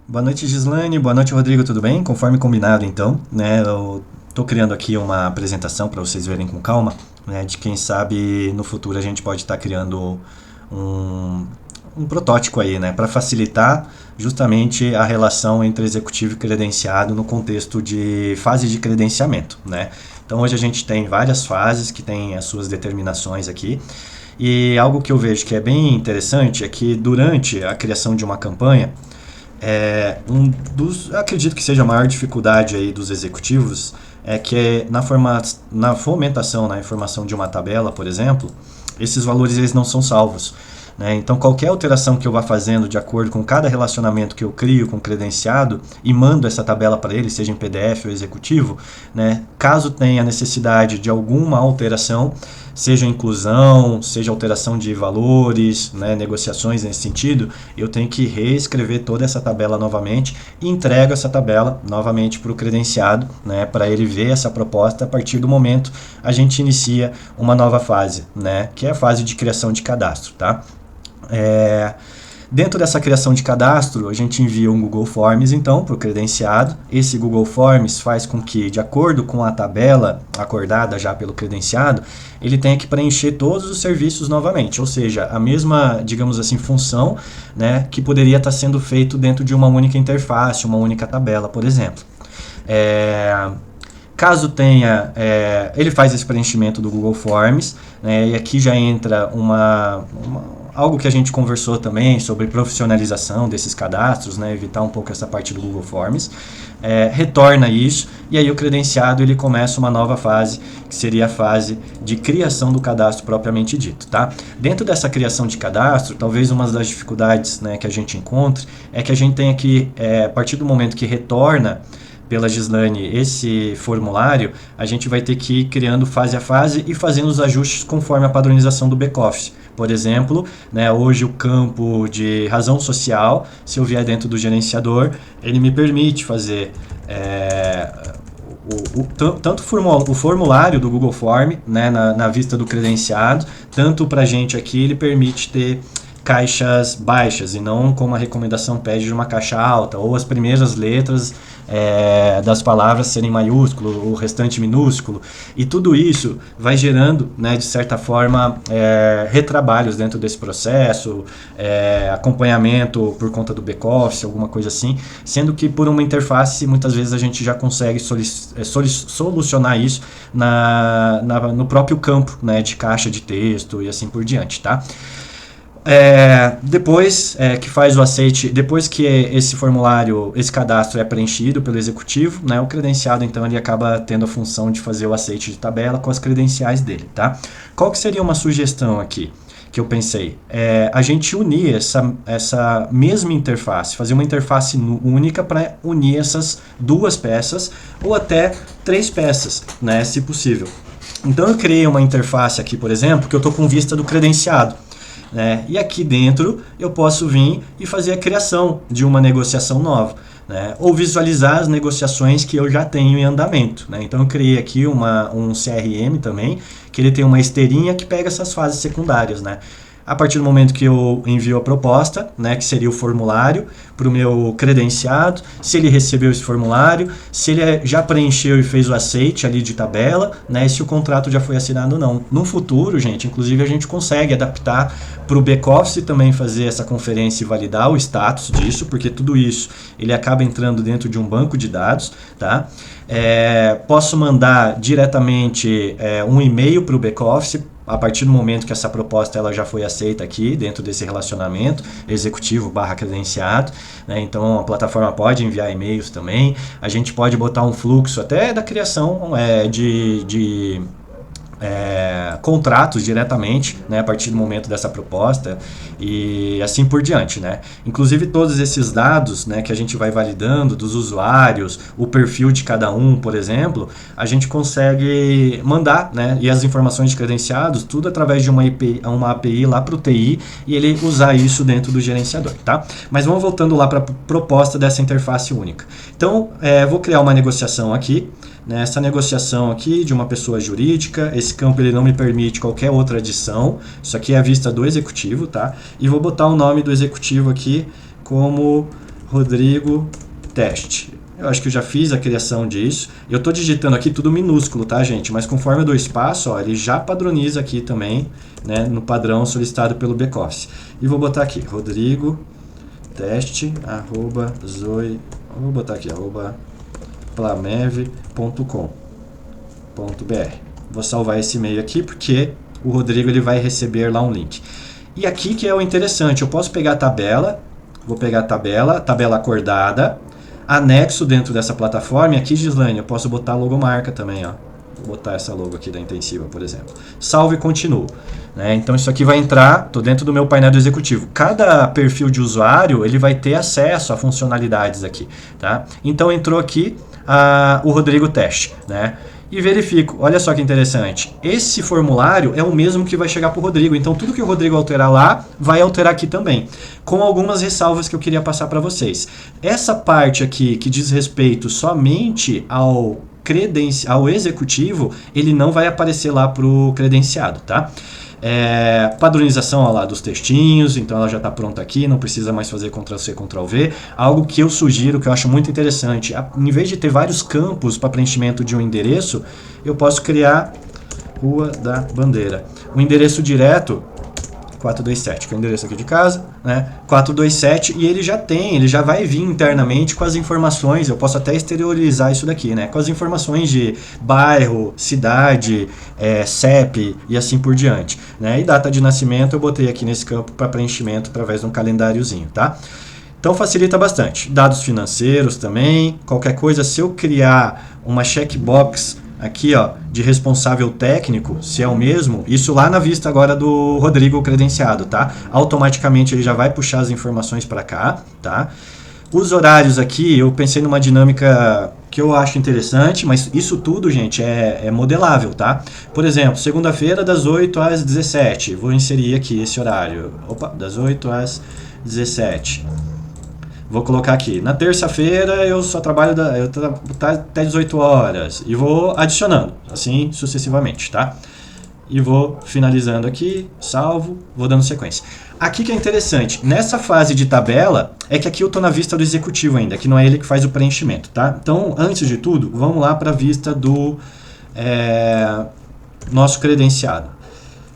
Boa noite, Gislaine. Boa noite, Rodrigo. Tudo bem? Conforme combinado, então, né? Eu tô criando aqui uma apresentação para vocês verem com calma, né? De quem sabe no futuro a gente pode estar criando um, um protótipo aí, né? Para facilitar justamente a relação entre executivo e credenciado no contexto de fase de credenciamento, né? Então hoje a gente tem várias fases que têm as suas determinações aqui. E algo que eu vejo que é bem interessante é que durante a criação de uma campanha, acredito que seja a maior dificuldade aí dos executivos é que na fomentação, na informação de uma tabela, por exemplo, esses valores eles não são salvos, né? Então qualquer alteração que eu vá fazendo de acordo com cada relacionamento que eu crio com o credenciado e mando essa tabela para ele, seja em PDF ou executivo, né? Caso tenha necessidade de alguma alteração, seja inclusão, seja alteração de valores, né, negociações nesse sentido, eu tenho que reescrever toda essa tabela novamente e entrego essa tabela novamente para o credenciado, né, para ele ver essa proposta. A partir do momento a gente inicia uma nova fase, né, que é a fase de criação de cadastro, tá? É, Dentro dessa criação de cadastro, a gente envia um Google Forms, então, para o credenciado. Esse Google Forms faz com que, de acordo com a tabela acordada já pelo credenciado, ele tenha que preencher todos os serviços novamente, ou seja, a mesma, digamos assim, função, né, que poderia estar sendo feito dentro de uma única interface, uma única tabela, por exemplo. É, Caso tenha, ele faz esse preenchimento do Google Forms, né, e aqui já entra algo que a gente conversou também sobre profissionalização desses cadastros, né, evitar um pouco essa parte do Google Forms, retorna isso e aí o credenciado ele começa uma nova fase, que seria a fase de criação do cadastro propriamente dito, tá? Dentro dessa criação de cadastro, talvez uma das dificuldades, né, que a gente encontre é que a gente tenha que, a partir do momento que retorna pela Gislaine esse formulário, a gente vai ter que ir criando fase a fase e fazendo os ajustes conforme a padronização do back-office. Por exemplo, né, hoje o campo de razão social, se eu vier dentro do gerenciador, ele me permite fazer tanto o formulário do Google Form, né, na vista do credenciado, tanto para a gente aqui ele permite ter caixas baixas e não como a recomendação pede de uma caixa alta, ou as primeiras letras das palavras serem maiúsculo, o restante minúsculo, e tudo isso vai gerando, né, de certa forma, retrabalhos dentro desse processo, acompanhamento por conta do back-office, alguma coisa assim, sendo que por uma interface muitas vezes a gente já consegue solucionar isso no próprio campo, né, de caixa de texto e assim por diante, tá? Depois que faz o aceite, depois que esse formulário, esse cadastro é preenchido pelo executivo, né, o credenciado então ele acaba tendo a função de fazer o aceite de tabela com as credenciais dele, tá? Qual que seria uma sugestão aqui que eu pensei? A gente unir essa mesma interface, fazer uma interface única para unir essas duas peças ou até três peças, né, se possível. Então eu criei uma interface aqui, por exemplo, que eu estou com vista do credenciado. E aqui dentro eu posso vir e fazer a criação de uma negociação nova, né? Ou visualizar as negociações que eu já tenho em andamento, né? Então eu criei aqui um CRM também, que ele tem uma esteirinha que pega essas fases secundárias, né? A partir do momento que eu envio a proposta, né, que seria o formulário, para o meu credenciado, se ele recebeu esse formulário, se ele já preencheu e fez o aceite ali de tabela, né, e se o contrato já foi assinado ou não. No futuro, gente, inclusive a gente consegue adaptar para o back-office também fazer essa conferência e validar o status disso, porque tudo isso ele acaba entrando dentro de um banco de dados, tá? Posso mandar diretamente um e-mail para o back-office a partir do momento que essa proposta ela já foi aceita aqui dentro desse relacionamento executivo/credenciado, né? Então a plataforma pode enviar e-mails também, a gente pode botar um fluxo até da criação de contratos diretamente, né, a partir do momento dessa proposta e assim por diante, né? Inclusive todos esses dados, né, que a gente vai validando dos usuários, o perfil de cada um, por exemplo, a gente consegue mandar, né, e as informações de credenciados, tudo através de uma API lá para o TI e ele usar isso dentro do gerenciador, tá? Mas vamos voltando lá para a proposta dessa interface única. Então, vou criar uma negociação aqui. Nessa negociação aqui de uma pessoa jurídica, esse campo ele não me permite qualquer outra adição, isso aqui é a vista do executivo, tá? E vou botar o nome do executivo aqui como Rodrigo Teste. Eu acho que eu já fiz a criação disso. Eu estou digitando aqui tudo minúsculo, tá, gente? Mas conforme eu dou espaço, ó, ele já padroniza aqui também, né, no padrão solicitado pelo back-office. E vou botar aqui, Rodrigo Teste, arroba zoe, vou botar aqui, arroba plamev.com.br. Vou salvar esse e-mail aqui porque o Rodrigo ele vai receber lá um link. E aqui que é o interessante, eu posso pegar a tabela, vou pegar a tabela acordada, anexo dentro dessa plataforma, e aqui, Gislaine, eu posso botar a logomarca também, ó. Vou botar essa logo aqui da Intensiva, por exemplo. Salvo e continuo. Né? Então isso aqui vai entrar, estou dentro do meu painel do executivo. Cada perfil de usuário, ele vai ter acesso a funcionalidades aqui. Tá? Então entrou aqui o Rodrigo Teste. Né? E verifico, olha só que interessante, esse formulário é o mesmo que vai chegar para o Rodrigo, então tudo que o Rodrigo alterar lá, vai alterar aqui também, com algumas ressalvas que eu queria passar para vocês. Essa parte aqui, que diz respeito somente ao executivo, ele não vai aparecer lá para o credenciado, tá? Padronização ó, lá dos textinhos, então ela já está pronta aqui, não precisa mais fazer Ctrl+C, Ctrl+V. Algo que eu sugiro, que eu acho muito interessante, em vez de ter vários campos para preenchimento de um endereço, eu posso criar Rua da Bandeira. O endereço direto, 427, que é o endereço aqui de casa, né? 427, e ele já vai vir internamente com as informações, eu posso até exteriorizar isso daqui, né? Com as informações de bairro, cidade, CEP e assim por diante, né? E data de nascimento eu botei aqui nesse campo para preenchimento através de um calendáriozinho, tá? Então facilita bastante. Dados financeiros também, qualquer coisa, se eu criar uma checkbox aqui, ó, de responsável técnico, se é o mesmo, isso lá na vista agora do Rodrigo credenciado, tá? Automaticamente ele já vai puxar as informações para cá, tá? Os horários aqui, eu pensei numa dinâmica que eu acho interessante, mas isso tudo, gente, é modelável, tá? Por exemplo, segunda-feira das 8 às 17, vou inserir aqui esse horário, das 8 às 17. Vou colocar aqui, na terça-feira eu só trabalho até 18 horas e vou adicionando, assim sucessivamente, tá? E vou finalizando aqui, salvo, vou dando sequência. Aqui que é interessante, nessa fase de tabela, é que aqui eu estou na vista do executivo ainda, que não é ele que faz o preenchimento, tá? Então, antes de tudo, vamos lá para a vista do nosso credenciado.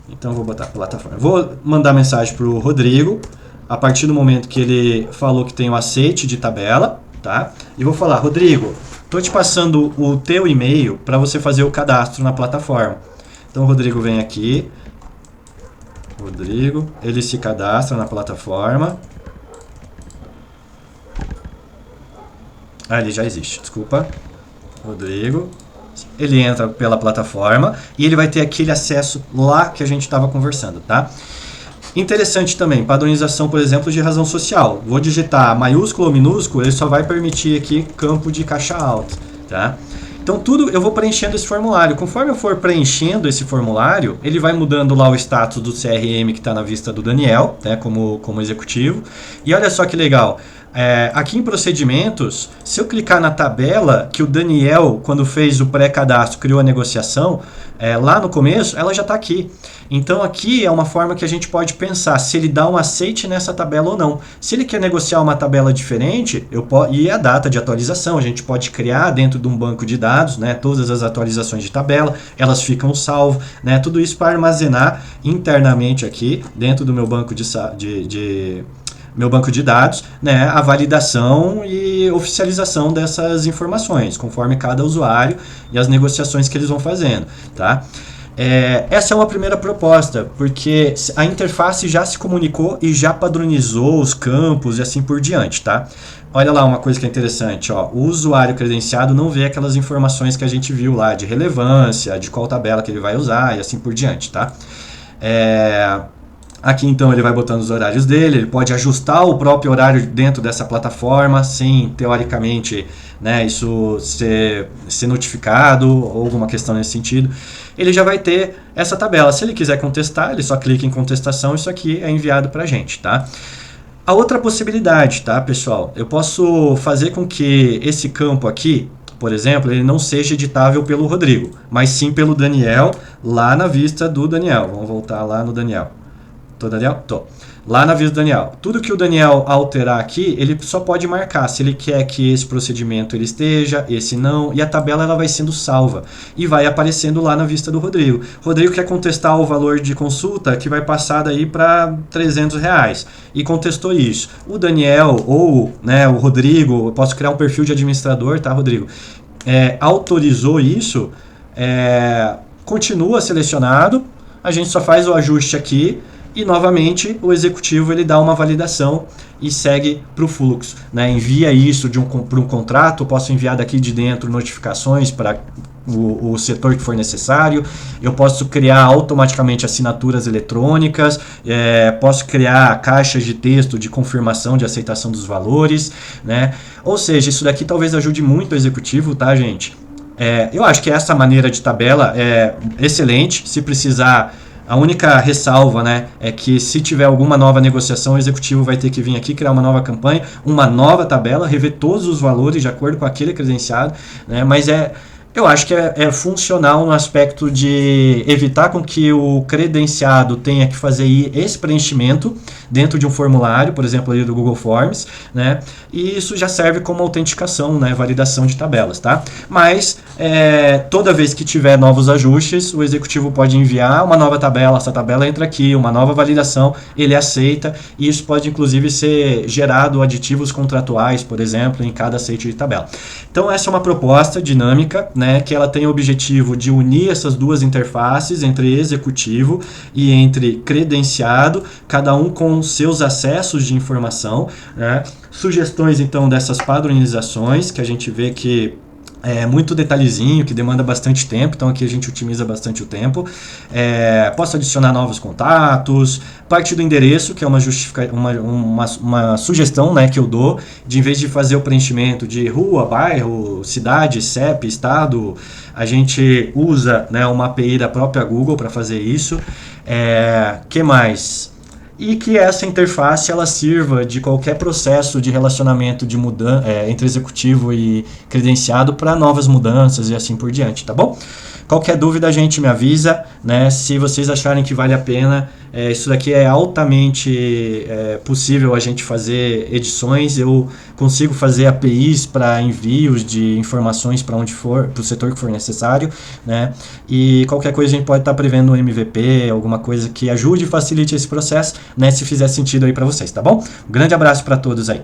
Então, vou botar a plataforma. Vou mandar mensagem para o Rodrigo, a partir do momento que ele falou que tem o aceite de tabela, tá? E vou falar, Rodrigo, estou te passando o teu e-mail para você fazer o cadastro na plataforma. Então o Rodrigo vem aqui, Rodrigo, ele se cadastra na plataforma. Ele já existe, desculpa. Rodrigo, ele entra pela plataforma e ele vai ter aquele acesso lá que a gente estava conversando, tá? Interessante também, padronização, por exemplo, de razão social. Vou digitar maiúsculo ou minúsculo, ele só vai permitir aqui campo de caixa alta, tá? Então tudo eu vou preenchendo esse formulário. Conforme eu for preenchendo esse formulário, ele vai mudando lá o status do CRM que está na vista do Daniel, né, como executivo. E olha só que legal, aqui em procedimentos, se eu clicar na tabela que o Daniel, quando fez o pré-cadastro, criou a negociação, lá no começo, ela já está aqui. Então aqui é uma forma que a gente pode pensar se ele dá um aceite nessa tabela ou não. Se ele quer negociar uma tabela diferente, e a data de atualização, a gente pode criar dentro de um banco de dados, né, todas as atualizações de tabela, elas ficam salvas, né, tudo isso para armazenar internamente aqui, dentro do meu banco meu banco de dados, né, a validação e oficialização dessas informações, conforme cada usuário e as negociações que eles vão fazendo, tá? Essa é uma primeira proposta, porque a interface já se comunicou e já padronizou os campos e assim por diante, tá? Olha lá uma coisa que é interessante, ó, o usuário credenciado não vê aquelas informações que a gente viu lá de relevância, de qual tabela que ele vai usar e assim por diante, tá? Aqui então ele vai botando os horários dele, ele pode ajustar o próprio horário dentro dessa plataforma, sem teoricamente, né, isso ser notificado ou alguma questão nesse sentido. Ele já vai ter essa tabela. Se ele quiser contestar, ele só clica em contestação, isso aqui é enviado para a gente, tá? A outra possibilidade, tá, pessoal? Eu posso fazer com que esse campo aqui, por exemplo, ele não seja editável pelo Rodrigo, mas sim pelo Daniel, lá na vista do Daniel. Vamos voltar lá no Daniel. Tô, Daniel? Tô. lá na vista do Daniel. Tudo que o Daniel alterar aqui, ele só pode marcar se ele quer que esse procedimento ele esteja, esse não, e a tabela ela vai sendo salva e vai aparecendo lá na vista do Rodrigo. Rodrigo quer contestar o valor de consulta que vai passar daí para R$300 e contestou isso. O Daniel ou, né, o Rodrigo, eu posso criar um perfil de administrador, tá, Rodrigo? Autorizou isso, continua selecionado, a gente só faz o ajuste aqui e novamente o executivo ele dá uma validação e segue para o fluxo, né? Envia isso para um contrato, eu posso enviar daqui de dentro notificações para o setor que for necessário, eu posso criar automaticamente assinaturas eletrônicas, posso criar caixas de texto de confirmação de aceitação dos valores, né? Ou seja, isso daqui talvez ajude muito o executivo, tá, gente? Eu acho que essa maneira de tabela é excelente. Se precisar, a única ressalva, né, é que se tiver alguma nova negociação, o executivo vai ter que vir aqui, criar uma nova campanha, uma nova tabela, rever todos os valores de acordo com aquele credenciado, né, mas eu acho que é funcional no aspecto de evitar com que o credenciado tenha que fazer esse preenchimento dentro de um formulário, por exemplo, ali do Google Forms, né? E isso já serve como autenticação, né? Validação de tabelas, tá? Mas toda vez que tiver novos ajustes, o executivo pode enviar uma nova tabela, essa tabela entra aqui, uma nova validação, ele aceita, e isso pode inclusive ser gerado aditivos contratuais, por exemplo, em cada aceite de tabela. Então essa é uma proposta dinâmica, né, que ela tem o objetivo de unir essas duas interfaces entre executivo e entre credenciado, cada um com seus acessos de informação, né? Sugestões então dessas padronizações que a gente vê que é muito detalhezinho, que demanda bastante tempo, então aqui a gente otimiza bastante o tempo. Posso adicionar novos contatos, parte do endereço, que é uma sugestão, né, que eu dou, de em vez de fazer o preenchimento de rua, bairro, cidade, CEP, estado, a gente usa, né, uma API da própria Google para fazer isso. Que mais? E que essa interface ela sirva de qualquer processo de relacionamento de entre executivo e credenciado para novas mudanças e assim por diante, tá bom? Qualquer dúvida a gente me avisa, né? Se vocês acharem que vale a pena, isso daqui é altamente possível a gente fazer edições. Eu consigo fazer APIs para envios de informações para onde for, para o setor que for necessário, né? E qualquer coisa a gente pode estar prevendo um MVP, alguma coisa que ajude e facilite esse processo, né? Se fizer sentido aí para vocês, tá bom? Um grande abraço para todos aí.